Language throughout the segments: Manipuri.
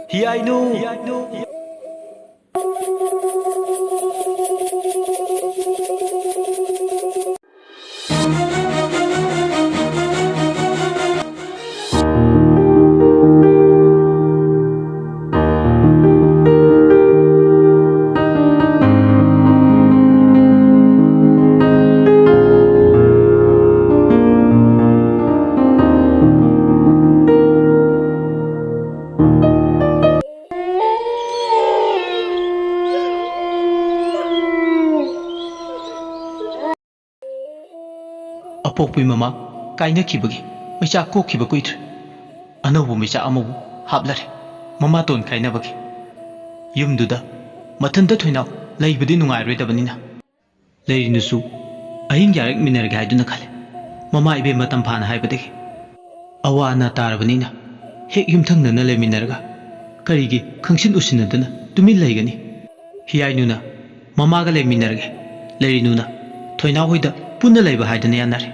Hiainu. ꯑꯄꯣꯛꯄꯤ ꯃꯃꯥ ꯀꯥꯏꯅꯈꯤꯕꯒꯤ ꯃꯩꯆꯥ ꯀꯣꯛꯈꯤꯕ ꯀꯨꯏꯗ꯭ꯔꯦ ꯑꯅꯧꯕ ꯃꯩꯆꯥ ꯑꯃꯕꯨ ꯍꯥꯞꯂꯔꯦ ꯃꯃꯥꯇꯣꯟ ꯈꯥꯏꯅꯕꯒꯤ ꯌꯨꯝꯗꯨꯗ ꯃꯊꯟꯇ ꯊꯣꯏꯅꯥꯎ ꯂꯩꯕꯗꯤ ꯅꯨꯡꯉꯥꯏꯔꯣꯏꯗꯕꯅꯤꯅ ꯂꯩꯔꯤꯅꯨꯁꯨ ꯑꯍꯤꯡ ꯌꯥꯔꯛꯃꯤꯟꯅꯔꯒꯦ ꯍꯥꯏꯗꯨꯅ ꯈꯜꯂꯦ ꯃꯃꯥ ꯏꯕꯦꯝ ꯃꯇꯝ ꯐꯥꯅ ꯍꯥꯏꯕꯗꯒꯤ ꯑꯋꯥ ꯑꯅꯥ ꯇꯥꯔꯕꯅꯤꯅ ꯍꯦꯛ ꯌꯨꯝꯊꯪꯅꯅ ꯂꯩꯃꯤꯟꯅꯔꯒ ꯀꯔꯤꯒꯤ ꯈꯪꯁꯤꯟ ꯎꯁꯤꯟꯅꯗꯅ ꯇꯨꯃꯤꯟ ꯂꯩꯒꯅꯤ ꯍꯤꯌꯥꯏꯅꯨꯅ ꯃꯃꯥꯒ ꯂꯩꯃꯤꯟꯅꯔꯒꯦ ꯂꯩꯔꯤꯅꯨꯅ ꯊꯣꯏꯅꯥꯎ ꯍꯣꯏꯗ ꯄꯨꯟꯅ ꯂꯩꯕ ꯍꯥꯏꯗꯅ ꯌꯥꯅꯔꯦ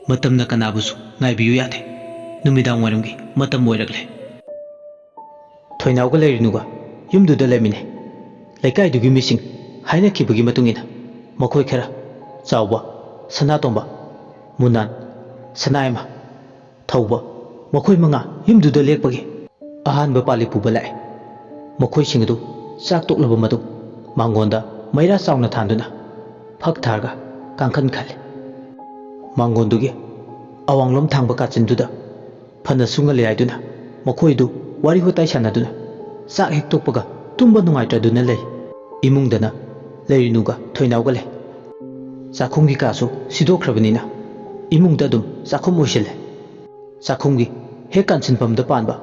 ꯃꯇꯝꯅ ꯀꯅꯥꯕꯨꯁꯨ ꯉꯥꯏꯕꯤꯌꯨ ꯌꯥꯗꯦ ꯅꯨꯃꯤꯗꯥꯡ ꯋꯥꯏꯔꯝꯒꯤ ꯃꯇꯝ ꯑꯣꯏꯔꯛꯂꯦ ꯊꯣꯏꯅꯥꯎꯒ ꯂꯩꯔꯤꯅꯨꯒ ꯌꯨꯝꯗꯨꯗ ꯂꯩꯃꯤꯟꯅꯩ ꯂꯩꯀꯥꯏꯗꯨꯒꯤ ꯃꯤꯁꯤꯡ ꯍꯥꯏꯅꯈꯤꯕꯒꯤ ꯃꯇꯨꯡ ꯏꯟꯅ ꯃꯈꯣꯏ ꯈꯔ ꯆꯥꯎꯕ ꯁꯅꯥꯇꯣꯝꯕ ꯃꯨꯅꯥꯟ ꯁꯅꯥꯏꯃ ꯊꯧꯕ ꯃꯈꯣꯏ 5 ꯌꯨꯝꯗꯨꯗ ꯂꯦꯛꯄꯒꯤ ꯑꯍꯥꯟꯕ ꯄꯥꯂꯤ ꯄꯨꯕ ꯂꯥꯛꯑꯦ ꯃꯈꯣꯏꯁꯤꯡ ꯑꯗꯨ ꯆꯥꯛ ꯇꯣꯛꯂꯕ ꯃꯇꯨꯡ ꯃꯥꯡꯒꯣꯟꯗ ꯃꯩꯔꯥ ꯆꯥꯎꯅ ꯊꯥꯟꯗꯨꯅ ꯐꯛ ꯊꯥꯔꯒ ꯀꯥꯡꯈꯟ ꯈꯜꯂꯦ ꯃꯥꯡꯒꯣꯟꯗꯨꯒꯤ ꯑꯋꯥꯡꯂꯣꯝ ꯊꯥꯡꯕ ꯀꯥꯆꯤꯟꯗꯨꯗ ꯐꯅ ꯁꯨꯡꯉꯂꯦ ꯍꯥꯏꯗꯨꯅ ꯃꯈꯣꯏꯗꯨ ꯋꯥꯔꯤ ꯋꯥꯇꯥꯏ ꯁꯥꯟꯅꯗꯨꯅ ꯆꯥꯛ ꯍꯦꯛ ꯇꯣꯛꯄꯒ ꯇꯨꯝꯕ ꯅꯨꯡꯉꯥꯏꯇ꯭ꯔꯗꯨꯅ ꯂꯩ ꯏꯃꯨꯡꯗꯅ ꯂꯩꯔꯤꯅꯨꯒ ꯊꯣꯏꯅꯥꯎꯒ ꯂꯩ ꯆꯥꯛꯈꯨꯝꯒꯤ ꯀꯥꯁꯨ ꯁꯤꯗꯣꯛꯈ꯭ꯔꯕꯅꯤꯅ ꯏꯃꯨꯡꯗ ꯑꯗꯨꯝ ꯆꯥꯛꯈꯨꯝ ꯑꯣꯏꯁꯤꯜꯂꯦ ꯆꯥꯛꯈꯨꯝꯒꯤ ꯍꯦꯛ ꯀꯥꯟꯁꯤꯟꯐꯝꯗ ꯄꯥꯟꯕ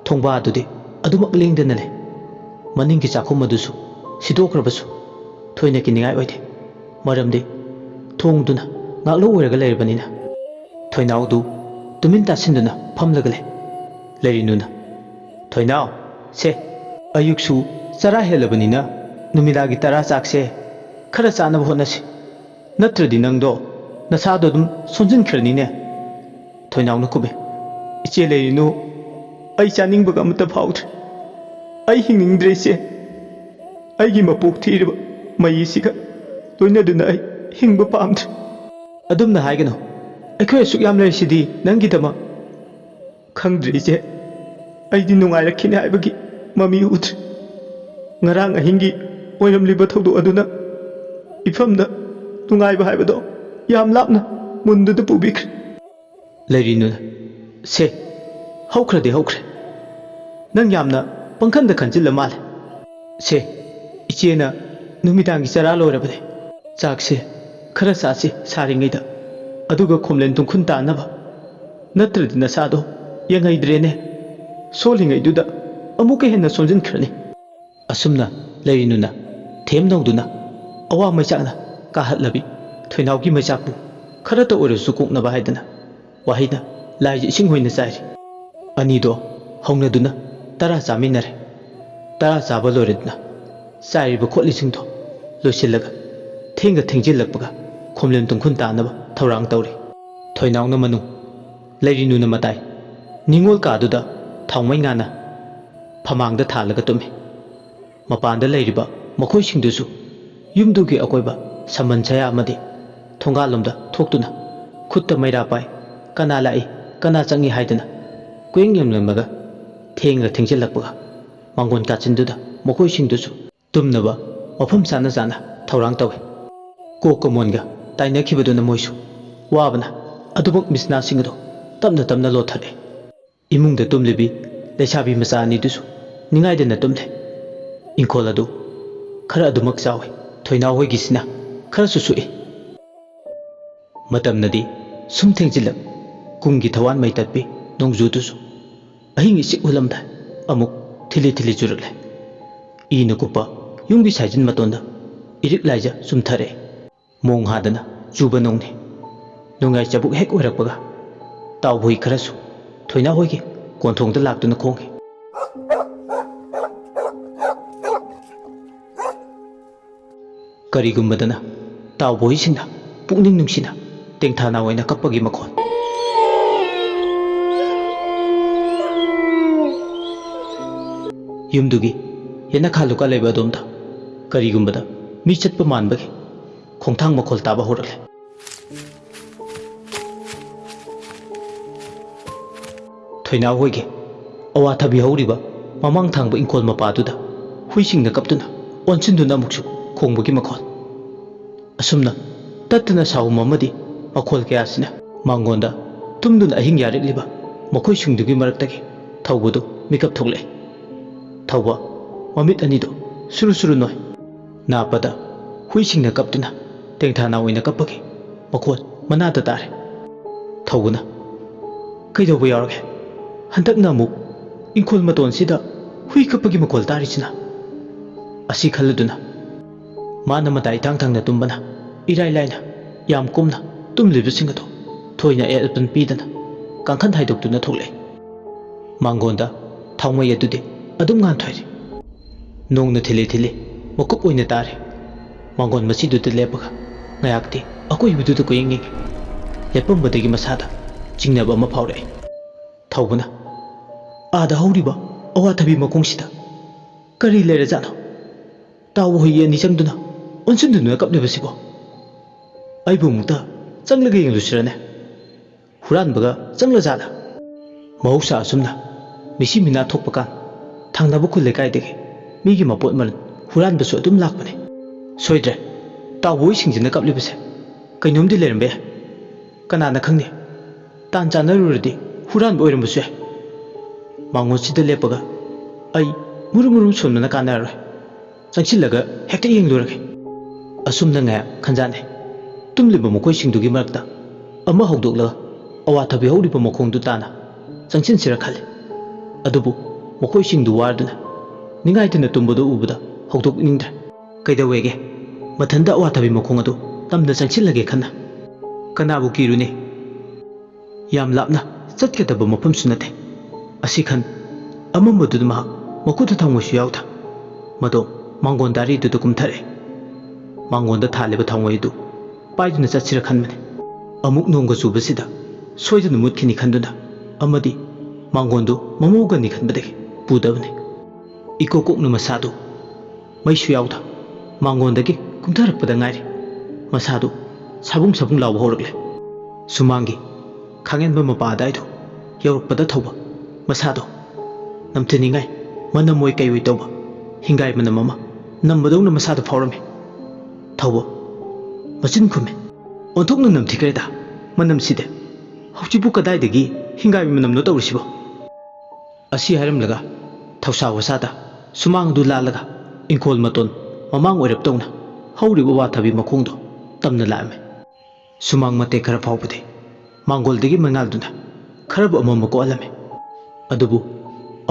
ꯊꯣꯡꯕꯥꯗꯨꯗꯤ ꯑꯗꯨꯃꯛ ꯂꯦꯡꯗꯅ ꯂꯩ ꯃꯅꯤꯡꯒꯤ ꯆꯥꯛꯈꯨꯝ ꯑꯗꯨꯁꯨ ꯁꯤꯗꯣꯛꯈ꯭ꯔꯕꯁꯨ ꯊꯣꯏꯅ ꯀꯤꯅꯤꯡꯉꯥꯏ ꯑꯣꯏꯗꯦ ꯃꯔꯝꯗꯤ ꯊꯣꯡꯗꯨꯅ ꯉꯥꯛꯂꯧ ꯑꯣꯏꯔꯒ ꯂꯩꯔꯕꯅꯤꯅ ꯊꯣꯏꯅꯥꯎꯗꯨ ꯇꯨꯃꯤꯟ ꯇꯥꯁꯤꯟꯗꯨꯅ ꯐꯝꯂꯒ ꯂꯩ ꯂꯩꯔꯤꯅꯨꯅ ꯊꯣꯏꯅꯥꯎ ꯁꯦ ꯑꯌꯨꯛꯁꯨ ꯆꯔꯥ ꯍꯦꯜꯂꯕꯅꯤꯅ ꯅꯨꯃꯤꯗꯥꯡꯒꯤ ꯇꯔꯥ ꯆꯥꯛꯁꯦ ꯈꯔ ꯆꯥꯅꯕ ꯍꯣꯠꯅꯁꯤ ꯅꯠꯇ꯭ꯔꯗꯤ ꯅꯪꯗꯣ ꯅꯁꯥꯗꯣ ꯑꯗꯨꯝ ꯁꯣꯟꯖꯤꯟꯈ꯭ꯔꯅꯤꯅꯦ ꯊꯣꯏꯅꯥꯎꯅ ꯈꯨꯝꯃꯦ ꯏꯆꯦ ꯂꯩꯔꯤꯅꯨ ꯑꯩ ꯆꯥꯅꯤꯡꯕꯒ ꯑꯃꯠꯇ ꯐꯥꯎꯗ꯭ꯔꯦ ꯑꯩ ꯍꯤꯡꯅꯤꯡꯗ꯭ꯔꯦ ꯏꯆꯦ ꯑꯩꯒꯤ ꯃꯄꯣꯛ ꯊꯤꯔꯤꯕ ꯃꯩꯁꯤꯒ ꯂꯣꯏꯅꯗꯨꯅ ꯑꯩ ꯍꯤꯡꯕ ꯄꯥꯝꯗ꯭ꯔꯦ ꯑꯗꯨꯝꯅ ꯍꯥꯏꯒꯅꯨ ꯑꯩꯈꯣꯏ ꯑꯁꯨꯛ ꯌꯥꯝ ꯂꯩꯔꯤꯁꯤꯗꯤ ꯅꯪꯒꯤꯗꯃꯛ ꯈꯪꯗ꯭ꯔꯦ ꯏꯆꯦ ꯑꯩꯗꯤ ꯅꯨꯡꯉꯥꯏꯔꯛꯈꯤꯅꯤ ꯍꯥꯏꯕꯒꯤ ꯃꯃꯤ ꯎꯗ꯭ꯔꯦ ꯉꯔꯥꯡ ꯑꯍꯤꯡꯒꯤ ꯑꯣꯏꯔꯝꯂꯤꯕ ꯊꯧꯗꯣꯛ ꯑꯗꯨꯅ ꯏꯐꯝꯗ ꯅꯨꯡꯉꯥꯏꯕ ꯍꯥꯏꯕꯗꯣ ꯌꯥꯝ ꯂꯥꯞꯅ ꯃꯨꯟꯗꯨꯗ ꯄꯨꯕꯤꯈ꯭ꯔꯦ ꯂꯩꯔꯤꯅꯨꯅ ꯁꯦ ꯍꯧꯈ꯭ꯔꯗꯤ ꯍꯧꯈ꯭ꯔꯦ ꯅꯪ ꯌꯥꯝꯅ ꯄꯪꯈꯟꯗ ꯈꯟꯖꯤꯜꯂ ꯃꯥꯜꯂꯦ ꯁꯦ ꯏꯆꯦꯅ ꯅꯨꯃꯤꯗꯥꯡꯒꯤ ꯆꯔꯥ ꯂꯣꯏꯔꯕꯅꯦ ꯆꯥꯛꯁꯦ ꯈꯔ ꯆꯥꯁꯤ ꯁꯥꯔꯤꯉꯩꯗ ꯑꯗꯨꯒ ꯈꯣꯝꯂꯦꯟ ꯇꯨꯝꯈꯨꯟ ꯇꯥꯅꯕ ꯅꯠꯇ꯭ꯔꯗꯤ ꯅꯁꯥꯗꯣ ꯌꯦꯡꯍꯩꯗ꯭ꯔꯦꯅꯦ ꯁꯣꯜꯂꯤꯉꯩꯗꯨꯗ ꯑꯃꯨꯛꯀ ꯍꯦꯟꯅ ꯁꯣꯟꯖꯤꯟꯈ꯭ꯔꯅꯤ ꯑꯁꯨꯝꯅ ꯂꯩꯔꯤꯅꯨꯅ ꯊꯦꯝꯅꯧꯗꯨꯅ ꯑꯋꯥ ꯃꯩꯆꯥꯛꯅ ꯀꯥꯍꯠꯂꯕꯤ ꯊꯣꯏꯅꯥꯎꯒꯤ ꯃꯩꯆꯥꯛꯄꯨ ꯈꯔꯇ ꯑꯣꯏꯔꯁꯨ ꯀꯣꯛꯅꯕ ꯍꯥꯏꯗꯅ ꯋꯥꯍꯩꯅ ꯂꯥꯏꯁꯦ ꯏꯁꯤꯡ ꯍꯣꯏꯅ ꯆꯥꯏꯔꯤ ꯑꯅꯤꯗꯣ ꯍꯧꯅꯗꯨꯅ 10 ꯆꯥꯃꯤꯟꯅꯔꯦ 10 ꯆꯥꯕ ꯂꯣꯏꯔꯗꯨꯅ ꯆꯥꯏꯔꯤꯕ ꯈꯣꯠꯂꯤꯁꯤꯡꯗꯣ ꯂꯣꯏꯁꯤꯜꯂꯒ ꯊꯦꯡꯒ ꯊꯦꯡꯖꯤꯜꯂꯛꯄꯒ ꯈꯣꯝꯂꯦꯟ ꯇꯨꯝꯈꯨꯟ ꯇꯥꯅꯕ ꯊꯧꯔꯥꯡ ꯇꯧꯔꯤ ꯊꯣꯏꯅꯥꯎꯅ ꯃꯅꯨꯡ ꯂꯩꯔꯤꯅꯨꯅ ꯃꯇꯥꯏ ꯅꯤꯡꯉꯣꯜ ꯀꯥꯗꯨꯗ ꯊꯥꯎꯃꯩ ꯉꯥꯅ ꯐꯃꯥꯡꯗ ꯊꯥꯜꯂꯒ ꯇꯨꯝꯃꯤ ꯃꯄꯥꯟꯗ ꯂꯩꯔꯤꯕ ꯃꯈꯣꯏꯁꯤꯡꯗꯨꯁꯨ ꯌꯨꯝꯗꯨꯒꯤ ꯑꯀꯣꯏꯕ ꯁꯝꯕꯟ ꯁꯌꯥ ꯑꯃꯗꯤ ꯊꯣꯡꯒꯥꯜꯂꯣꯝꯗ ꯊꯣꯛꯇꯨꯅ ꯈꯨꯠꯇ ꯃꯩꯔꯥ ꯄꯥꯏ ꯀꯅꯥ ꯂꯥꯛꯏ ꯀꯅꯥ ꯆꯪꯏ ꯍꯥꯏꯗꯅ ꯀꯨꯌꯦꯡ ꯌꯦꯡꯂꯝꯂꯒ ꯊꯦꯡꯒ ꯊꯦꯡꯖꯤꯜꯂꯛꯄꯒ ꯃꯥꯡꯒꯣꯟ ꯀꯥꯆꯤꯟꯗꯨꯗ ꯃꯈꯣꯏꯁꯤꯡꯗꯨꯁꯨ ꯇꯨꯝꯅꯕ ꯃꯐꯝ ꯆꯥꯅ ꯆꯥꯅ ꯊꯧꯔꯥꯡ ꯇꯧꯏ ꯀꯣꯛꯀ ꯃꯣꯟꯒ ꯇꯥꯏꯅꯈꯤꯕꯗꯨꯅ ꯃꯣꯏꯁꯨ ꯋꯥꯕꯅ ꯑꯗꯨꯃꯛ ꯃꯤꯁꯅꯥꯁꯤꯡ ꯑꯗꯨ ꯇꯞꯅ ꯇꯞꯅ ꯂꯣꯠꯊꯔꯛꯏ ꯏꯃꯨꯡꯗ ꯇꯨꯝꯂꯤꯕꯤ ꯂꯩꯁꯥꯕꯤ ꯃꯆꯥ ꯑꯅꯤꯗꯨꯁꯨ ꯅꯤꯡꯉꯥꯏꯗꯅ ꯇꯨꯝꯂꯦ ꯏꯪꯈꯣꯜ ꯑꯗꯨ ꯈꯔ ꯑꯗꯨꯃꯛ ꯆꯥꯎꯏ ꯊꯣꯏꯅꯥꯎ ꯍꯣꯏꯒꯤꯁꯤꯅ ꯈꯔꯁꯨ ꯁꯨꯛꯏ ꯃꯇꯝꯅꯗꯤ ꯁꯨꯝ ꯊꯦꯡꯖꯤꯜꯂꯛ ꯀꯨꯝꯒꯤ ꯊꯋꯥꯟ ꯃꯩ ꯇꯠꯄꯤ ꯅꯣꯡꯖꯨꯗꯨꯁꯨ ꯑꯍꯤꯡ ꯏꯆꯤꯛ ꯎꯜꯂꯝꯗꯥꯏ ꯑꯃꯨꯛ ꯊꯤꯂꯤ ꯊꯤꯂꯤ ꯆꯨꯔꯛꯂꯦ ꯏꯅ ꯀꯨꯞꯄ ꯌꯨꯝꯒꯤ ꯁꯥꯏꯖꯤꯟ ꯃꯇꯣꯟꯗ ꯏꯔꯤꯛ ꯂꯥꯏꯖ ꯆꯨꯝꯊꯔꯛꯑꯦ ꯃꯣꯡ ꯍꯥꯗꯅ ꯆꯨꯕ ꯅꯣꯡꯅꯤ ꯅꯨꯡꯉꯥꯏ ꯆꯕꯨꯛ ꯍꯦꯛ ꯑꯣꯏꯔꯛꯄꯒ ꯇꯥꯎꯕꯣꯏ ꯈꯔꯁꯨ ꯊꯣꯏꯅꯥꯎ ꯍꯣꯏꯒꯤ ꯀꯣꯟꯊꯣꯡꯗ ꯂꯥꯛꯇꯨꯅ ꯈꯣꯡꯈꯤ ꯀꯔꯤꯒꯨꯝꯕꯗꯅ ꯇꯥꯎꯕꯣꯏꯁꯤꯡꯅ ꯄꯨꯛꯅꯤꯡ ꯅꯨꯡꯁꯤꯅ ꯇꯦꯡꯊꯥꯅꯥ ꯑꯣꯏꯅ ꯀꯞꯄꯒꯤ ꯃꯈꯣꯟ ꯌꯨꯝꯗꯨꯒꯤ ꯌꯦꯅꯈꯥ ꯂꯨꯀꯥ ꯂꯩꯕ ꯑꯗꯣꯝꯗ ꯀꯔꯤꯒꯨꯝꯕꯗ ꯃꯤ ꯆꯠꯄ ꯃꯥꯟꯕꯒꯤ ꯈꯣꯡꯊꯥꯡ ꯃꯈꯣꯜ ꯇꯥꯕ ꯍꯧꯔꯛꯂꯦ꯫ ꯊꯣꯏꯅꯥꯎ ꯍꯣꯏꯒꯤ ꯑꯋꯥꯊꯕꯤ ꯍꯧꯔꯤꯕ ꯃꯃꯥꯡ ꯊꯪꯕ ꯏꯪꯈꯣꯜ ꯃꯄꯥꯗꯨꯗ ꯍꯨꯏꯁꯤꯡꯅ ꯀꯞꯇꯨꯅ ꯑꯣꯟꯁꯤꯟꯗꯨꯅ ꯑꯃꯨꯛꯁꯨ ꯈꯣꯡꯕꯒꯤ ꯃꯈꯣꯜ꯫ ꯑꯁꯨꯝꯅ ꯇꯠꯇꯅ ꯁꯥꯎꯝ ꯑꯃꯗꯤ ꯃꯈꯣꯜ ꯀꯌꯥꯁꯤꯅ ꯃꯥꯡꯒꯣꯟꯗ ꯇꯨꯝꯗꯨꯅ ꯑꯍꯤꯡ ꯌꯥꯔꯛꯂꯤꯕ ꯃꯈꯣꯏꯁꯤꯡꯗꯨꯒꯤ ꯃꯔꯛꯇꯒꯤ ꯊꯧꯕꯗꯨ ꯃꯤꯀꯞ ꯊꯣꯛꯂꯛꯏ꯫ ꯊꯧꯕ ꯃꯃꯤꯠ ꯑꯅꯤꯗꯨ ꯁꯨꯔꯨ ꯁꯨꯔꯨ ꯅꯣꯏ꯫ ꯅꯥꯞꯄꯗ ꯍꯨꯏꯁꯤꯡꯅ ꯀꯞꯇꯨꯅ ꯇꯦꯡꯊꯥꯅꯥ ꯑꯣꯏꯅ ꯀꯞꯄꯒꯤ ꯃꯈꯣꯜ ꯃꯅꯥꯗ ꯇꯥꯔꯦ꯫ ꯊꯧꯕꯅ ꯀꯩꯗꯧꯕ ꯌꯥꯎꯔꯒꯦ? ꯍꯟꯗꯛꯅ ꯑꯃꯨꯛ ꯏꯪꯈꯣꯜ ꯃꯇꯣꯟꯁꯤꯗ ꯍꯨꯏ ꯀꯞꯄꯒꯤ ꯃꯈꯣꯜ ꯇꯥꯔꯤꯁꯤꯅ? ꯑꯁꯤ ꯈꯜꯂꯗꯨꯅ ꯃꯥꯅ ꯃꯇꯥꯏ ꯏꯊꯪ ꯊꯪꯅ ꯇꯨꯝꯕꯅ ꯏꯔꯥꯏ ꯂꯥꯏꯅ ꯌꯥꯝ ꯀꯨꯝꯅ ꯇꯨꯝꯂꯤꯕꯁꯤꯡ ꯑꯗꯨ ꯊꯣꯏꯅ ꯑꯌꯦꯠ ꯑꯄꯟ ꯄꯤꯗꯅ ꯀꯥꯡꯈꯟ ꯍꯥꯏꯗꯣꯛꯇꯨꯅ ꯊꯣꯛꯂꯛꯏ꯫ ꯃꯥꯡꯒꯣꯟꯗ ꯊꯥꯎꯃꯩ ꯑꯗꯨꯗꯤ ꯑꯗꯨꯝ ꯉꯥꯟꯊꯣꯏꯔꯤ꯫ ꯅꯣꯡꯅ ꯊꯤꯜꯂꯤ ꯊꯤꯜꯂꯤ ꯃꯀꯨꯞ ꯑꯣꯏꯅ ꯇꯥꯔꯤ꯫ ꯃꯥꯡꯒꯣꯟ ꯃꯁꯤꯗꯨꯗ ꯂꯦꯞꯄꯒ ꯉꯥꯏꯍꯥꯛꯇꯤ ꯑꯀꯣꯏꯕꯗꯨꯗ ꯀꯣꯏꯌꯦꯡ ꯌꯦꯡꯉꯤ꯫ ꯂꯦꯞꯄꯝꯕꯗꯒꯤ ꯃꯁꯥꯗ ꯆꯤꯡꯅꯕ ꯑꯃ ꯐꯥꯎꯔꯛꯏ꯫ ꯊꯧꯕꯅ ꯑꯥꯗ ꯍꯧꯔꯤꯕ ꯑꯋꯥꯊꯕꯤ ꯃꯈꯣꯡꯁꯤꯗ ꯀꯔꯤ ꯂꯩꯔꯖꯥꯠꯅꯣ? ꯇꯥꯎꯕ ꯍꯨꯏ ꯑꯅꯤ ꯆꯪꯗꯨꯅ ꯑꯣꯟꯁꯤꯟꯗꯨꯅ ꯀꯞꯂꯤꯕꯁꯤꯕꯣ? ꯑꯩꯕꯨ ꯑꯃꯨꯛꯇ ꯆꯪꯂꯒ ꯌꯦꯡꯂꯨꯁꯤꯔꯅꯦ? ꯍꯨꯔꯥꯟꯕꯒ ꯆꯪꯂꯖꯥꯠꯂ? ꯃꯍꯧꯁꯥ ꯑꯁꯨꯝꯅ ꯃꯤꯁꯤ ꯃꯤꯅꯥ ꯊꯣꯛꯄ ꯀꯥꯟ ꯊꯪꯅꯕ ꯈꯨꯜ ꯂꯩꯀꯥꯏꯗꯒꯤ ꯃꯤꯒꯤ ꯃꯄꯣꯠ ꯃꯔꯟ ꯍꯨꯔꯥꯟꯕꯁꯨ ꯑꯗꯨꯝ ꯂꯥꯛꯄꯅꯤ꯫ ꯁꯣꯏꯗ꯭ꯔꯦ, ꯇꯥꯎꯕ ꯍꯨꯏꯁꯤꯡꯁꯤꯅ ꯀꯞꯂꯤꯕꯁꯦ ꯀꯩꯅꯣꯝꯗꯤ ꯂꯩꯔꯝꯕ ꯌꯥꯏ꯫ ꯀꯅꯥꯅ ꯈꯪꯅꯤ? ꯇꯥꯟ ꯆꯥꯟꯅꯔꯨꯔꯗꯤ ꯍꯨꯔꯥꯟꯕ ꯑꯣꯏꯔꯝꯕꯁꯨ ꯌꯥꯏ꯫ ꯃꯥꯡꯒꯣꯟꯁꯤꯗ ꯂꯦꯞꯄꯒ ꯑꯩ ꯃꯨꯔꯨꯝ ꯃꯨꯔꯨꯝ ꯁꯣꯟꯕꯅ ꯀꯥꯟꯅꯔꯔꯣꯏ꯫ ꯆꯪꯁꯤꯜꯂꯒ ꯍꯦꯛꯇ ꯌꯦꯡꯂꯨꯔꯒꯦ꯫ ꯑꯁꯨꯝꯅ ꯉꯥꯏꯍꯥꯛ ꯈꯟꯖꯥꯟꯅꯩ꯫ ꯇꯨꯝꯂꯤꯕ ꯃꯈꯣꯏꯁꯤꯡꯗꯨꯒꯤ ꯃꯔꯛꯇ ꯑꯃ ꯍꯧꯗꯣꯛꯂꯒ ꯑꯋꯥꯊꯕꯤ ꯍꯧꯔꯤꯕ ꯃꯈꯣꯡꯗꯨ ꯇꯥꯅ ꯆꯪꯁꯤꯟꯁꯤꯔ ꯈꯜꯂꯤ꯫ ꯑꯗꯨꯕꯨ ꯃꯈꯣꯏꯁꯤꯡꯗꯨ ꯋꯥꯔꯗꯨꯅ ꯅꯤꯡꯉꯥꯏꯇꯅ ꯇꯨꯝꯕꯗꯨ ꯎꯕꯗ ꯍꯧꯗꯣꯛꯅꯤꯡꯗ꯭ꯔꯦ꯫ ꯀꯩꯗꯧꯋꯦꯒꯦ? ꯃꯊꯟꯗ ꯑꯋꯥꯊꯕꯤ ꯃꯈꯣꯡ ꯑꯗꯨ ꯇꯝꯅ ꯆꯪꯁꯤꯜꯂꯒꯦ ꯈꯟꯅ꯫ ꯀꯅꯥꯕꯨ ꯀꯤꯔꯨꯅꯤ? ꯌꯥꯝ ꯂꯥꯞꯅ ꯆꯠꯀꯗꯕ ꯃꯐꯝꯁꯨ ꯅꯠꯇꯦ꯫ ꯑꯁꯤ ꯈꯟ ꯑꯃꯝꯕꯗꯨꯗ ꯃꯍꯥꯛ ꯃꯈꯨꯠꯇ ꯊꯥꯎꯃꯩꯁꯨ ꯌꯥꯎꯗ ꯃꯗꯣ ꯃꯥꯡꯒꯣꯟ ꯗꯥꯔꯤꯗꯨꯗ ꯀꯨꯝꯊꯔꯛꯏ꯫ ꯃꯥꯡꯒꯣꯟꯗ ꯊꯥꯜꯂꯤꯕ ꯊꯥꯎꯃꯩ ꯑꯗꯨ ꯄꯥꯏꯗꯨꯅ ꯆꯠꯁꯤꯔ ꯈꯟꯕꯅꯤ꯫ ꯑꯃꯨꯛ ꯅꯣꯡꯒ ꯆꯨꯕꯁꯤꯗ ꯁꯣꯏꯗꯅ ꯃꯨꯠꯈꯤꯅꯤ ꯈꯟꯗꯨꯅ ꯑꯃꯗꯤ ꯃꯥꯡꯒꯣꯟꯗꯨ ꯃꯃꯧꯒꯅꯤ ꯈꯟꯕꯗꯒꯤ ꯄꯨꯗꯕꯅꯤ꯫ ꯏꯀꯣꯛ ꯀꯣꯛꯅ ꯃꯁꯥꯗꯨ ꯃꯩꯁꯨ ꯌꯥꯎꯗ ꯃꯥꯡꯒꯣꯟꯗꯒꯤ ꯀꯨꯝꯊꯔꯛꯄꯗ ꯉꯥꯏꯔꯤ꯫ ꯃꯁꯥꯗꯨ ꯁꯥꯕꯨꯡ ꯁꯥꯕꯨꯡ ꯂꯥꯎꯕ ꯍꯧꯔꯛꯂꯦ꯫ ꯁꯨꯃꯥꯡꯒꯤ ꯈꯥꯡꯉꯦꯟꯕ ꯃꯄꯥ ꯑꯗꯥꯏꯗꯨ ꯌꯧꯔꯛꯄꯗ ꯊꯧꯕ ꯃꯁꯥꯗꯣ ꯅꯝꯊꯅꯤꯡꯉꯥꯏ ꯃꯅꯝ ꯑꯣꯏ ꯀꯩ ꯑꯣꯏ ꯇꯧꯕ ꯍꯤꯡꯒꯥꯏ ꯃꯅꯝ ꯑꯃ ꯅꯝꯕꯗꯧꯅ ꯃꯁꯥꯗ ꯐꯥꯎꯔꯝꯃꯤ꯫ ꯊꯧꯕ ꯃꯆꯤꯟ ꯈꯨꯝꯃꯤ꯫ ꯑꯣꯟꯊꯣꯛꯅ ꯅꯝꯊꯤꯈ꯭ꯔꯦꯗ ꯃꯅꯝꯁꯤꯗꯤ꯫ ꯍꯧꯖꯤꯛꯄꯨ ꯀꯗꯥꯏꯗꯒꯤ ꯍꯤꯡꯒꯥꯏꯕ ꯃꯅꯝꯅꯣ ꯇꯧꯔꯤꯁꯤꯕꯣ? ꯑꯁꯤ ꯍꯥꯏꯔꯝꯂꯒ ꯊꯧꯁꯥ ꯋꯥꯁꯥꯗ ꯁꯨꯃꯥꯡꯗꯨ ꯂꯥꯜꯂꯒ ꯏꯪꯈꯣꯜ ꯃꯇꯣꯟ ꯃꯃꯥꯡ ꯑꯣꯏꯔꯞꯇꯧꯅ ꯍꯧꯔꯤꯕ ꯑꯋꯥꯊꯕꯤ ꯃꯈꯣꯡꯗꯣ ꯇꯝꯅ ꯂꯥꯛꯑꯝꯃꯤ꯫ ꯁꯨꯃꯥꯡ ꯃꯇꯦꯛ ꯈꯔ ꯐꯥꯎꯕꯗꯤ ꯃꯥꯡꯒꯣꯜꯗꯒꯤ ꯃꯉꯥꯜꯗꯨꯅ ꯈꯔꯕꯨ ꯑꯃꯝꯕ ꯀꯣꯛꯍꯜꯂꯝꯃꯤ꯫ ꯑꯗꯨꯕꯨ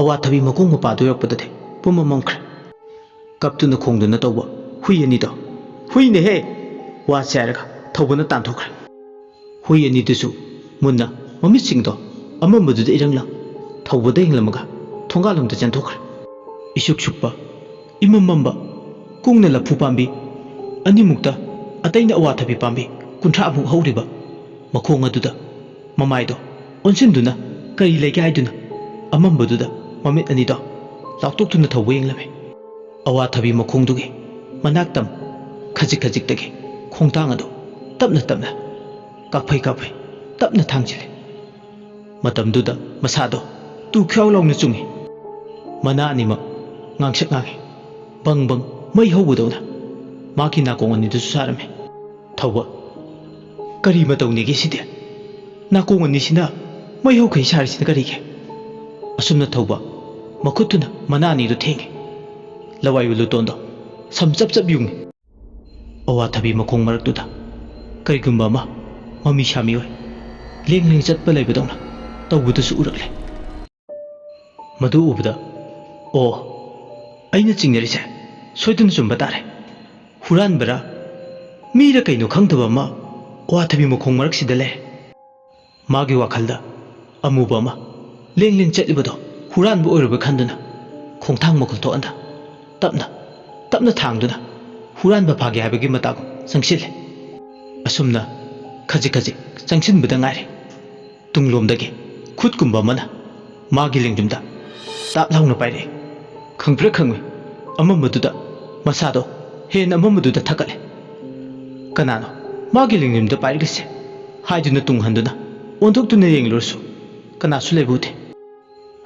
ꯑꯋꯥꯊꯕꯤ ꯃꯈꯣꯡ ꯃꯄꯥꯗꯨ ꯌꯧꯔꯛꯄꯗꯗꯤ ꯄꯨꯝꯃꯝ ꯃꯝꯈ꯭ꯔꯦ꯫ ꯀꯞꯇꯨꯅ ꯈꯣꯡꯗꯨꯅ ꯇꯧꯕ ꯍꯨꯏ ꯑꯅꯤꯗꯣ ꯍꯨꯏꯅꯦꯍꯦ ꯋꯥꯁꯦ ꯍꯥꯏꯔꯒ ꯊꯧꯕꯅ ꯇꯥꯟꯊꯣꯛꯈ꯭ꯔꯦ꯫ ꯍꯨꯏ ꯑꯅꯤꯗꯨꯁꯨ ꯃꯨꯟꯅ ꯃꯃꯤꯠꯁꯤꯡꯗꯣ ꯑꯃꯝꯕꯗꯨꯗ ꯏꯔꯪꯂꯪ ꯊꯧꯕꯗ ꯌꯦꯡꯂꯝꯃꯒ ꯊꯣꯡꯒꯥꯜꯂꯣꯝꯗ ꯆꯦꯟꯊꯣꯛꯈ꯭ꯔꯦ꯫ ꯏꯁꯨꯛ ꯁꯨꯛꯄ ꯏꯃꯝ ꯃꯝꯕ ꯀꯨꯡꯅ ꯂꯐꯨ ꯄꯥꯝꯕꯤ ꯑꯅꯤꯃꯨꯛꯇ ꯑꯇꯩꯅ ꯑꯋꯥꯊꯕꯤ ꯄꯥꯝꯕꯤ 30 ꯍꯧꯔꯤꯕ ꯃꯈꯣꯡ ꯑꯗꯨꯗ ꯃꯃꯥꯏꯗꯣ ꯑꯣꯟꯁꯤꯟꯗꯨꯅ ꯀꯔꯤ ꯂꯩꯒꯦ ꯍꯥꯏꯗꯨꯅ ꯑꯃꯝꯕꯗꯨꯗ ꯃꯃꯤꯠ ꯑꯅꯤꯗꯣ ꯂꯥꯎꯊꯣꯛꯇꯨꯅ ꯊꯧꯕ ꯌꯦꯡꯂꯝꯃꯤ꯫ ꯑꯋꯥꯊꯕꯤ ꯃꯈꯣꯡꯗꯨꯒꯤ ꯃꯅꯥꯛꯇꯝ ꯈꯖꯤꯛ ꯈꯖꯤꯛꯇꯒꯤ ꯈꯣꯡꯊꯥꯡ ꯑꯗꯨ ꯇꯞꯅ ꯇꯞꯅ ꯀꯥꯐꯩ ꯀꯥꯐꯩ ꯇꯞꯅ ꯊꯥꯡꯖꯤꯜꯂꯤ꯫ ꯃꯇꯝꯗꯨꯗ ꯃꯁꯥꯗꯣ ꯇꯨ ꯈ꯭ꯌꯥꯎ ꯂꯥꯎꯅ ꯆꯨꯡꯉꯤ꯫ ꯃꯅꯥ ꯑꯅꯤꯃꯛ ꯉꯥꯡꯁꯛ ꯉꯥꯡꯉꯤ꯫ ꯕꯪ ꯕꯪ ꯃꯩ ꯍꯧꯕꯗꯧꯅ ꯃꯥꯒꯤ ꯅꯥꯀꯣꯡ ꯑꯅꯤꯗꯨꯁꯨ ꯁꯥꯔꯝꯃꯤ꯫ ꯊꯧꯕ ꯀꯔꯤ ꯃꯇꯧꯅꯤꯒꯦ ꯁꯤꯗꯤ? ꯅꯥꯀꯣꯡ ꯑꯅꯤꯁꯤꯅ ꯃꯩ ꯍꯧꯈꯩ ꯁꯥꯔꯤꯁꯤꯅ ꯀꯔꯤꯒꯤ? ꯑꯁꯨꯝꯅ ꯊꯧꯕ ꯃꯈꯨꯠꯇꯨꯅ ꯃꯅꯥ ꯑꯅꯤꯗꯨ ꯊꯦꯡꯉꯤ꯫ ꯂꯋꯥꯏ ꯂꯨꯇꯣꯟꯗꯣ ꯁꯝ ꯆꯞ ꯆꯞ ꯌꯨꯡꯉꯤ꯫ ꯑꯋꯥꯊꯕꯤ ꯃꯈꯣꯡ ꯃꯔꯛꯇꯨꯗ ꯀꯔꯤꯒꯨꯝꯕ ꯑꯃ ꯃꯃꯤ ꯁꯥꯃꯤ ꯑꯣꯏ ꯂꯦꯡ ꯂꯦꯡ ꯆꯠꯄ ꯂꯩꯕꯗꯧꯅ ꯇꯧꯕꯗꯨꯁꯨ ꯎꯔꯛꯂꯦ꯫ ꯃꯗꯨ ꯎꯕꯗ ꯑꯣ ꯑꯩꯅ ꯆꯤꯡꯅꯔꯤꯁꯦ ꯁꯣꯏꯗꯅ ꯆꯨꯝꯕ ꯇꯥꯔꯦ꯫ ꯍꯨꯔꯥꯟꯕꯔꯥ ꯃꯤꯔ ꯀꯩꯅꯣ ꯈꯪꯗꯕ ꯑꯃ ꯑꯋꯥꯊꯕꯤ ꯃꯈꯣꯡ ꯃꯔꯛꯁꯤꯗ ꯂꯩꯔꯦ꯫ ꯃꯥꯒꯤ ꯋꯥꯈꯜꯗ ꯑꯃꯨꯕ ꯑꯃ ꯂꯦꯡ ꯂꯦꯡ ꯆꯠꯂꯤꯕꯗꯣ ꯍꯨꯔꯥꯟꯕ ꯑꯣꯏꯔꯕ ꯈꯟꯗꯨꯅ ꯈꯣꯡꯊꯥꯡ ꯃꯈꯨꯜ ꯊꯣꯛꯍꯟꯗ ꯇꯞꯅ ꯇꯞꯅ ꯊꯥꯡꯗꯨꯅ ꯍꯨꯔꯥꯟꯕ ꯐꯥꯒꯦ ꯍꯥꯏꯕꯒꯤ ꯃꯇꯥꯒꯨꯝ ꯆꯪꯁꯤꯜꯂꯤ꯫ ꯑꯁꯨꯝꯅ ꯈꯖꯤꯛ ꯈꯖꯤꯛ ꯆꯪꯁꯤꯟꯕꯗ ꯉꯥꯏꯔꯦ꯫ ꯇꯨꯡꯂꯣꯝꯗꯒꯤ ꯈꯨꯠꯀꯨꯝꯕ ꯑꯃꯅ ꯃꯥꯒꯤ ꯂꯦꯡꯖꯨꯝꯗ ꯇꯥꯞ ꯂꯥꯎꯅ ꯄꯥꯏꯔꯛꯏ꯫ ꯈꯪꯕ꯭ꯔꯥ ꯈꯪꯉꯣꯏ ꯑꯃꯝꯕꯗꯨꯗ ꯃꯁꯥꯗꯣ ꯍꯦꯟꯅ ꯑꯃꯝꯕꯗꯨꯗ ꯊꯛꯀꯠꯂꯦ ꯀꯅꯥꯅꯣ ꯃꯥꯒꯤ ꯂꯤꯡꯂꯤꯝꯗ ꯄꯥꯏꯔꯤꯁꯦ ꯍꯥꯏꯗꯨꯅ ꯇꯨꯡꯍꯟꯗꯨꯅ ꯑꯣꯟꯊꯣꯛꯇꯨꯅ ꯌꯦꯡꯂꯨꯔꯁꯨ ꯀꯅꯥꯁꯨ ꯂꯩꯕ ꯎꯗꯦ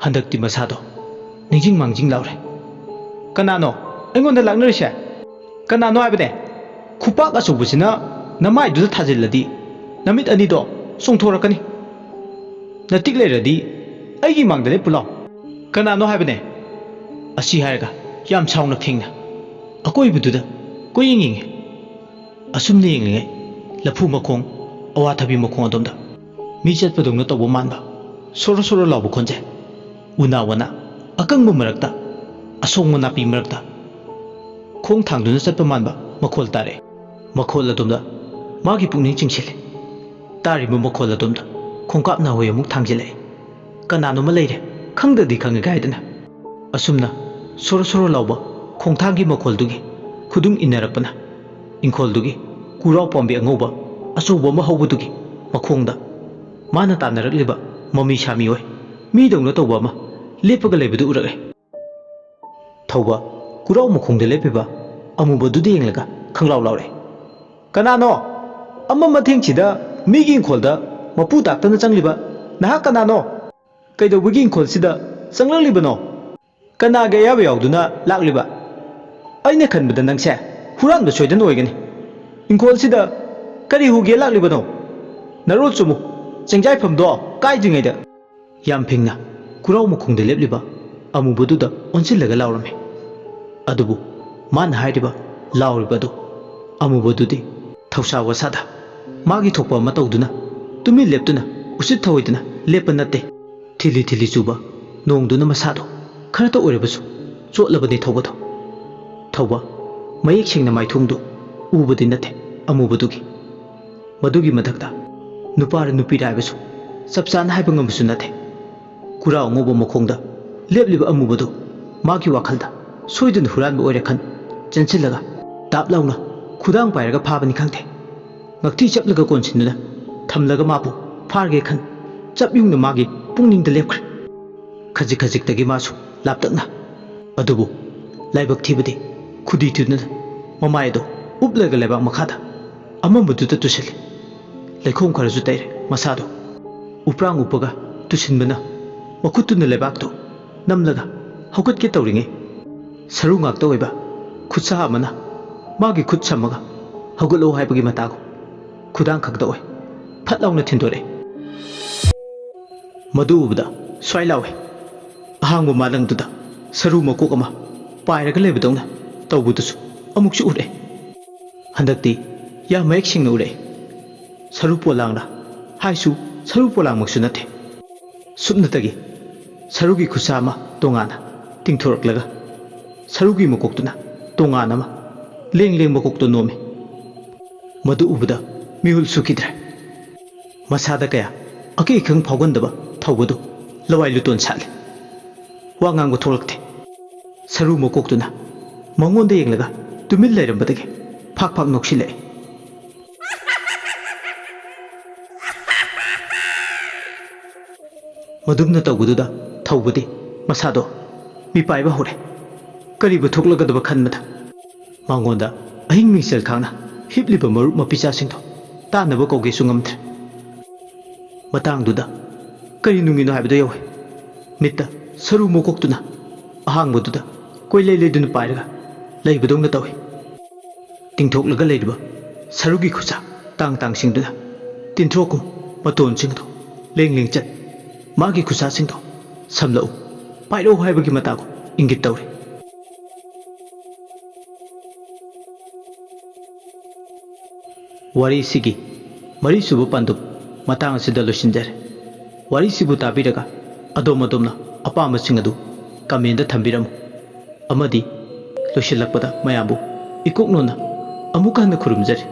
ꯍꯟꯗꯛꯇꯤ ꯃꯁꯥꯗꯣ ꯅꯤꯡꯖꯤꯡ ꯃꯥꯡꯖꯤꯡ ꯂꯥꯎꯔꯦ ꯀꯅꯥꯅꯣ ꯑꯩꯉꯣꯟꯗ ꯂꯥꯛꯅꯔꯤꯁꯦ ꯀꯅꯥꯅꯣ ꯍꯥꯏꯕꯅꯦ ꯈꯨꯄꯥꯛ ꯑꯆꯧꯕꯁꯤꯅ ꯅꯃꯥꯏꯗꯨꯗ ꯊꯥꯖꯤꯜꯂꯗꯤ ꯅꯃꯤꯠ ꯑꯅꯤꯗꯣ ꯆꯣꯡꯊꯣꯔꯛꯀꯅꯤ ꯅꯇꯤꯛ ꯂꯩꯔꯗꯤ ꯑꯩꯒꯤ ꯃꯥꯡꯗ ꯂꯦꯞꯄꯨ ꯂꯥꯎ ꯀꯅꯥꯅꯣ ꯍꯥꯏꯕꯅꯦ ꯑꯁꯤ ꯍꯥꯏꯔꯒ ꯌꯥꯝ ꯁꯥꯎꯅ ꯐꯤꯡꯅ ꯑꯀꯣꯏꯕꯗꯨꯗ ꯀꯣꯏꯌꯦꯡ ꯌꯦꯡꯉꯦ ꯑꯁꯨꯝꯅ ꯌꯦꯡꯂꯤꯉꯩ ꯂꯐꯨ ꯃꯈꯣꯡ ꯑꯋꯥꯊꯕꯤ ꯃꯈꯣꯡ ꯑꯗꯣꯝꯗ ꯃꯤ ꯆꯠꯄꯗꯧꯅ ꯇꯧꯕ ꯃꯥꯟꯕ ꯁꯣꯔꯣ ꯁꯣꯔꯣ ꯂꯥꯎꯕ ꯈꯣꯟꯖꯦꯜ ꯎꯅꯥ ꯋꯥꯅꯥ ꯑꯀꯪꯕ ꯃꯔꯛꯇ ꯑꯁꯣꯡꯕ ꯅꯥꯄꯤ ꯃꯔꯛꯇ ꯈꯣꯡ ꯊꯥꯡꯗꯨꯅ ꯆꯠꯄ ꯃꯥꯟꯕ ꯃꯈꯣꯜ ꯇꯥꯔꯛꯑꯦ ꯃꯈꯣꯜ ꯑꯗꯣꯝꯗ ꯃꯥꯒꯤ ꯄꯨꯛꯅꯤꯡ ꯆꯤꯡꯁꯤꯜꯂꯦ ꯇꯥꯔꯤꯕ ꯃꯈꯣꯜ ꯑꯗꯣꯝꯗ ꯈꯣꯡꯀꯥꯞ ꯅꯥꯍꯣꯏ ꯑꯃꯨꯛ ꯊꯥꯡꯖꯤꯜꯂꯛꯑꯦ ꯀꯅꯥꯅꯣꯃ ꯂꯩꯔꯦ ꯈꯪꯗ꯭ꯔꯗꯤ ꯈꯪꯉꯦ ꯍꯥꯏꯗꯅ ꯑꯁꯨꯝꯅ ꯁꯣꯔꯣ ꯁꯣꯔꯣ ꯂꯥꯎꯕ ꯈꯣꯡꯊꯥꯡꯒꯤ ꯃꯈꯣꯜꯗꯨꯒꯤ ꯈꯨꯗꯨꯡ ꯏꯟꯅꯔꯛꯄꯅ ꯏꯪꯈꯣꯜꯗꯨꯒꯤ ꯀꯨꯔꯥꯎ ꯄꯥꯝꯕꯤ ꯑꯉꯧꯕ ꯑꯆꯧꯕ ꯑꯃ ꯍꯧꯕꯗꯨꯒꯤ ꯃꯈꯣꯡꯗ ꯃꯥꯅ ꯇꯥꯟꯅꯔꯛꯂꯤꯕ ꯃꯃꯤ ꯁꯥꯃꯤ ꯑꯣꯏ ꯃꯤꯗꯧꯅ ꯇꯧꯕ ꯑꯃ ꯂꯦꯞꯄꯒ ꯂꯩꯕꯗꯨ ꯎꯔꯛꯑꯦ ꯊꯧꯕ ꯀꯨꯔꯥꯎ ꯃꯈꯣꯡꯗ ꯂꯦꯞꯄꯤꯕ ꯑꯃꯨꯕꯗꯨꯗ ꯌꯦꯡꯂꯒ ꯈꯪꯂꯥꯎ ꯂꯥꯎꯔꯛꯑꯦ ꯀꯅꯥꯅꯣ ꯑꯃꯝꯕ ꯊꯦꯡꯁꯤꯗ ꯃꯤꯒꯤ ꯏꯪꯈꯣꯜꯗ ꯃꯄꯨ ꯇꯥꯛꯇꯅ ꯆꯪꯂꯤꯕ ꯅꯍꯥꯛ ꯀꯅꯥꯅꯣ ꯀꯩꯗꯧꯕꯒꯤ ꯏꯪꯈꯣꯜꯁꯤꯗ ꯆꯪꯂꯛꯂꯤꯕꯅꯣ ꯀꯅꯥꯒꯤ ꯑꯌꯥꯕ ꯌꯥꯎꯗꯨꯅ ꯂꯥꯛꯂꯤꯕ ꯑꯩꯅ ꯈꯟꯕꯗ ꯅꯪꯁꯦ ꯍꯨꯔꯥꯟꯕ ꯁꯣꯏꯗꯅ ꯑꯣꯏꯒꯅꯤ ꯏꯪꯈꯣꯜꯁꯤꯗ ꯀꯔꯤ ꯍꯨꯒꯦ ꯂꯥꯛꯂꯤꯕꯅꯣ ꯅꯔꯣꯜ ꯆꯨꯝꯃꯨ ꯆꯦꯡꯖꯥꯏꯐꯝꯗꯣ ꯀꯥꯏꯗ꯭ꯔꯤꯉꯩꯗ ꯌꯥꯝ ꯐꯤꯡꯅ ꯀꯨꯔꯥꯎ ꯃꯈꯣꯡꯗ ꯂꯦꯞꯂꯤꯕ ꯑꯃꯨꯕꯗꯨꯗ ꯑꯣꯟꯁꯤꯜꯂꯒ ꯂꯥꯎꯔꯝꯃꯤ ꯑꯗꯨꯕꯨ ꯃꯥꯅ ꯍꯥꯏꯔꯤꯕ ꯂꯥꯎꯔꯤꯕꯗꯨ ꯑꯃꯨꯕꯗꯨꯗꯤ ꯊꯧꯁꯥ ꯋꯥꯁꯥꯗ ꯃꯥꯒꯤ ꯊꯣꯛꯄ ꯑꯃ ꯇꯧꯗꯨꯅ ꯇꯨꯃꯤꯟ ꯂꯦꯞꯇꯨꯅ ꯎꯁꯤꯠ ꯊꯑꯣꯏꯗꯅ ꯂꯦꯞꯄ ꯅꯠꯇꯦ ꯊꯤꯂꯤ ꯊꯤꯂꯤ ꯆꯨꯕ ꯅꯣꯡꯗꯨꯅ ꯃꯁꯥꯗꯣ ꯈꯔꯇ ꯑꯣꯏꯔꯕꯁꯨ ꯆꯣꯠꯂꯕꯅꯤ ꯊꯧꯕ ꯃꯌꯦꯛ ꯁꯦꯡꯅ ꯃꯥꯏꯊꯣꯡꯗꯨ ꯎꯕꯗꯤ ꯅꯠꯇꯦ ꯑꯃꯨꯕꯗꯨꯒꯤ ꯃꯗꯨꯒꯤ ꯃꯊꯛꯇ ꯅꯨꯄꯥꯔ ꯅꯨꯄꯤꯔ ꯍꯥꯏꯕꯁꯨ ꯆꯞ ꯆꯥꯅ ꯍꯥꯏꯕ ꯉꯝꯕꯁꯨ ꯅꯠꯇꯦ ꯀꯨꯔꯥꯎ ꯑꯉꯧꯕ ꯃꯈꯣꯡꯗ ꯂꯦꯞꯂꯤꯕ ꯑꯃꯨꯕꯗꯨ ꯃꯥꯒꯤ ꯋꯥꯈꯜꯗ ꯁꯣꯏꯗꯅ ꯍꯨꯔꯥꯟꯕ ꯑꯣꯏꯔꯦ ꯈꯟ ꯆꯦꯟꯁꯤꯜꯂꯒ ꯇꯥꯞ ꯂꯥꯎꯅ ꯈꯨꯗꯥꯡ ꯄꯥꯏꯔꯒ ꯐꯥꯕꯅꯤ ꯈꯪꯗꯦ ꯉꯛꯊꯤ ꯆꯞꯂꯒ ꯀꯣꯟꯁꯤꯟꯗꯨꯅ ꯊꯝꯂꯒ ꯃꯥꯕꯨ ꯐꯥꯔꯒꯦ ꯈꯟ ꯆꯞ ꯌꯨꯡꯅ ꯃꯥꯒꯤ ꯄꯨꯛꯅꯤꯡꯗ ꯂꯦꯞꯈ꯭ꯔꯦ ꯈꯖꯤꯛ ꯈꯖꯤꯛꯇꯒꯤ ꯃꯥꯁꯨ ꯂꯥꯞꯇꯛꯅ ꯑꯗꯨꯕꯨ ꯂꯥꯏꯕꯛ ꯊꯤꯕꯗꯤ ꯈꯨꯗꯤ ꯊꯨꯗꯨꯅ ꯃꯃꯥꯏ ꯑꯗꯨ ꯎꯞꯂꯒ ꯂꯩꯕꯥꯛ ꯃꯈꯥꯗ ꯑꯃꯝꯕꯗꯨꯗ ꯇꯨꯁꯤꯜꯂꯤ ꯂꯩꯈꯣꯝ ꯈꯔꯁꯨ ꯇꯩꯔꯦ ꯃꯁꯥꯗꯣ ꯎꯄ꯭ꯔꯥꯡ ꯎꯞꯄꯒ ꯇꯨꯁꯤꯟꯕꯅ ꯃꯈꯨꯠꯇꯨꯅ ꯂꯩꯕꯥꯛꯇꯨ ꯅꯝꯂꯒ ꯍꯧꯒꯠꯀꯦ ꯇꯧꯔꯤꯉꯩ ꯁꯔꯨ ꯉꯥꯛꯇ ꯑꯣꯏꯕ ꯈꯨꯠꯁꯥ ꯑꯃꯅ ꯃꯥꯒꯤ ꯈꯨꯠ ꯁꯝꯃꯒ ꯍꯧꯒꯠꯂꯣ ꯍꯥꯏꯕꯒꯤ ꯃꯇꯥꯒꯨꯝ ꯈꯨꯗꯥꯡ ꯈꯛꯇ ꯑꯣꯏ ꯐꯠ ꯂꯥꯎꯅ ꯊꯤꯟꯗꯣꯔꯛꯑꯦ ꯃꯗꯨ ꯎꯕꯗ ꯁ꯭ꯋꯥꯏ ꯂꯥꯎꯋꯦ ꯑꯍꯥꯡꯕ ꯃꯥꯂꯪꯗꯨꯗ ꯁꯔꯨ ꯃꯀꯣꯛ ꯑꯃ ꯄꯥꯏꯔꯒ ꯂꯩꯕꯗꯧꯅ ꯇꯧꯕꯗꯨꯁꯨ ꯑꯃꯨꯛꯁꯨ ꯎꯔꯛꯑꯦ ꯍꯟꯗꯛꯇꯤ ꯌꯥꯝ ꯃꯌꯦꯛ ꯁꯦꯡꯅ ꯎꯔꯛꯑꯦ ꯁꯔꯨ ꯄꯣꯂꯥꯡꯅ ꯍꯥꯏꯁꯨ ꯁꯔꯨ ꯄꯣꯂꯥꯡꯃꯛꯁꯨ ꯅꯠꯇꯦ ꯁꯨꯞꯅꯇꯒꯤ ꯁꯔꯨꯒꯤ ꯈꯨꯠꯁꯥ ꯑꯃ ꯇꯣꯉꯥꯟꯅ ꯇꯤꯡꯊꯣꯔꯛꯂꯒ ꯁꯔꯨꯒꯤ ꯃꯀꯣꯛꯇꯨꯅ ꯇꯣꯉꯥꯟ ꯑꯃ ꯂꯦꯡ ꯂꯦꯡ ꯃꯀꯣꯛꯇꯣ ꯅꯣꯝꯃꯤ ꯃꯗꯨ ꯎꯕꯗ ꯃꯤꯍꯨꯜ ꯁꯨꯈꯤꯗ꯭ꯔꯦ ꯃꯁꯥꯗ ꯀꯌꯥ ꯑꯀꯤ ꯑꯈꯪ ꯐꯥꯎꯒꯟꯗꯕ ꯊꯧꯕꯗꯨ ꯂꯋꯥꯏ ꯂꯨꯇꯣꯟ ꯁꯥꯠꯂꯦ ꯋꯥ ꯉꯥꯡꯕ ꯊꯣꯛꯂꯛꯇꯦ ꯁꯔꯨ ꯃꯀꯣꯛꯇꯨꯅ ꯃꯉꯣꯟꯗ ꯌꯦꯡꯂꯒ ꯇꯨꯃꯤꯟ ꯂꯩꯔꯝꯕꯗꯒꯤ ꯐꯥꯛ ꯐꯥꯛ ꯅꯣꯛꯁꯤꯜꯂꯛꯑꯦ ꯃꯗꯨꯝꯅ ꯇꯧꯕꯗꯨꯗ ꯊꯧꯕꯗꯤ ꯃꯁꯥꯗꯣ ꯃꯤꯄꯥꯏꯕ ꯍꯧꯔꯦ ꯀꯔꯤꯕꯨ ꯊꯣꯛꯂꯒꯗꯕ ꯈꯟꯕꯗ ꯃꯉꯣꯟꯗ ꯑꯍꯤꯡ ꯃꯤꯡꯁꯦꯜ ꯈꯥꯡꯅ ꯍꯤꯞꯂꯤꯕ ꯃꯔꯨꯞ ꯃꯄꯤꯆꯥꯁꯤꯡꯗꯣ ꯇꯥꯟꯅꯕ ꯀꯧꯒꯦꯁꯨ ꯉꯝꯗ꯭ꯔꯦ ꯃꯇꯥꯡꯗꯨꯗ ꯀꯔꯤ ꯅꯨꯡꯉꯤꯅꯣ ꯍꯥꯏꯕꯗꯣ ꯌꯧꯋꯦ ꯃꯤꯠꯇ ꯁꯔꯨ ꯃꯀꯣꯛꯇꯨꯅ ꯑꯍꯥꯡꯕꯗꯨꯗ ꯀꯣꯏꯂꯩ ꯂꯩꯗꯨꯅ ꯄꯥꯏꯔꯒ ꯂꯩꯕꯗꯧꯅ ꯇꯧꯏ ꯇꯤꯡꯊꯣꯛꯂꯒ ꯂꯩꯔꯤꯕ ꯁꯔꯨꯒꯤ ꯈꯨꯠꯁꯥ ꯇꯥꯡ ꯇꯥꯡꯁꯤꯡꯗꯨꯅ ꯇꯤꯟꯊ꯭ꯔꯣꯛꯀꯨꯝ ꯃꯇꯣꯟꯁꯤꯡꯗꯣ ꯂꯦꯡ ꯂꯦꯡ ꯆꯠ ꯃꯥꯒꯤ ꯈꯨꯠꯁꯥꯁꯤꯡꯗꯣ ꯁꯝꯂꯛꯎ ꯄꯥꯏꯔꯛꯎ ꯍꯥꯏꯕꯒꯤ ꯃꯇꯥꯒꯨꯝ ꯏꯪꯒꯤꯠ ꯇꯧꯔꯤ ꯋꯥꯔꯤꯁꯤꯒꯤ ꯃꯔꯤꯁꯨꯕ ꯄꯥꯟꯗꯨꯞ ꯃꯇꯥꯡ ꯑꯁꯤꯗ ꯂꯣꯏꯁꯤꯟꯖꯔꯦ ꯋꯥꯔꯤꯁꯤꯕꯨ ꯇꯥꯕꯤꯔꯒ ꯑꯗꯣꯝꯅ ꯑꯄꯥꯝꯕꯁꯤꯡ ꯑꯗꯨ ꯀꯃꯦꯟꯗ ꯊꯝꯕꯤꯔꯝꯃꯨ ꯑꯃꯗꯤ ꯂꯣꯏꯁꯤꯜꯂꯛꯄꯗ ꯃꯌꯥꯝꯕꯨ ꯏꯀꯣꯛꯅꯣꯟꯅ ꯑꯃꯨꯛ ꯍꯟꯅ ꯈꯨꯔꯨꯝꯖꯔꯤ